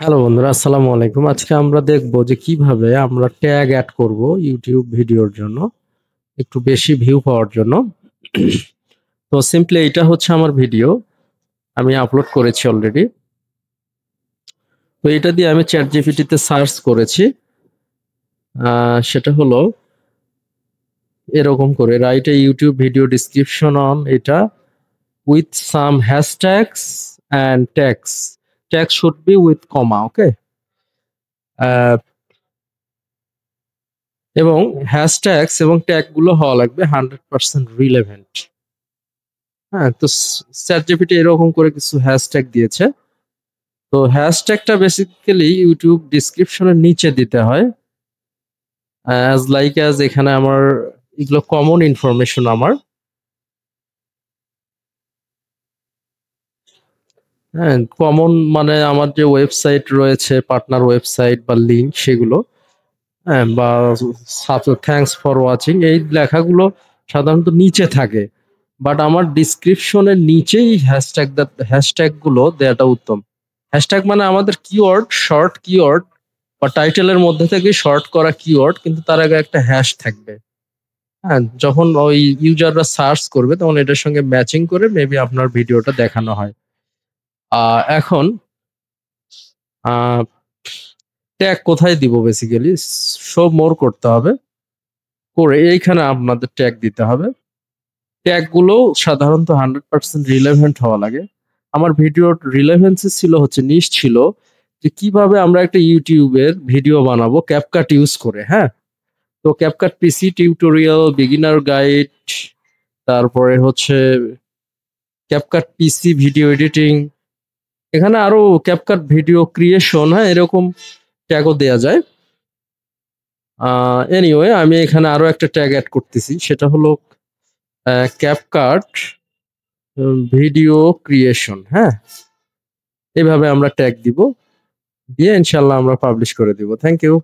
Hello বন্ধুরা, আসসালামু আলাইকুম। আজকে আমরা দেখব যে কিভাবে আমরা ট্যাগ অ্যাড করব ইউটিউব ভিডিওর জন্য, একটু বেশি ভিউ পাওয়ার জন্য। তো সিম্পলি এটা হচ্ছে আমার ভিডিও, আমি আপলোড করেছি অলরেডি। তো এটা দিয়ে আমি চ্যাট জিপিটিতে সার্চ করেছি। সেটা হলো এরকম করে, write a YouTube video description on এটা with some hashtags and tags. Tag should be with comma, okay. এবং হ্যাশট্যাগস এবং ট্যাগ গুলো হওয়া লাগবে 100% রিলেভেন্ট। হ্যাঁ, তো চ্যাটজিপিটি এরকম করে কিছু হ্যাশট্যাগ দিয়েছে। তো হ্যাশট্যাগটা বেসিক্যালি ইউটিউব ডেসক্রিপশনের নিচে দিতে হয়, অ্যাজ এখানে আমার এগুলো কমন ইনফরমেশন আমার। হ্যাঁ, কমন মানে আমার যে ওয়েবসাইট রয়েছে, পার্টনার ওয়েবসাইট বা লিঙ্ক সেগুলো। হ্যাঁ, বা থ্যাঙ্কস ফর ওয়াচিং এই লেখাগুলো সাধারণত নিচে থাকে, বাট আমার ডিসক্রিপশনের নিচেই হ্যাশট্যাগ গুলো দেওয়াটা উত্তম। হ্যাশট্যাগ মানে আমাদের কিওয়ার্ড, শর্ট কিওয়ার্ড বা টাইটেলের মধ্যে থেকে শর্ট করা কিওয়ার্ড, কিন্তু তার আগে একটা হ্যাশ থাকবে। হ্যাঁ, যখন ওই ইউজাররা সার্চ করবে তখন এটার সঙ্গে ম্যাচিং করে মেবি আপনার ভিডিওটা দেখানো হয়। এখন ট্যাগ কোথায় দিব? বেসিক্যালি শো মোর করতে হবে, করে এইখানে আপনাদের ট্যাগ দিতে হবে। ট্যাগ গুলো সাধারণত 100% রিলেভেন্ট হওয়া লাগে। আমার ভিডিওর রিলেভেন্সি ছিল হচ্ছে নিশ ছিল যে কিভাবে আমরা একটা ইউটিউবের ভিডিও বানাবো ক্যাপকাট ইউজ করে। হ্যাঁ, তো ক্যাপকাট পিসি টিউটোরিয়াল, বিগিনার গাইড, তারপরে হচ্ছে ক্যাপকাট পিসি ভিডিও এডিটিং, এখানে আরো ক্যাপকাট ভিডিও ক্রিয়েশন, হ্যাঁ এরকম ট্যাগও দেয়া যায়। এনিওয়ে আমি এখানে আরো একটা ট্যাগ অ্যাড করতেছি, সেটা হলো ক্যাপকাট ভিডিও ক্রিয়েশন। হ্যাঁ, এভাবে আমরা ট্যাগ দিব, দিয়ে ইনশাল্লাহ আমরা পাবলিশ করে দিব। Thank you.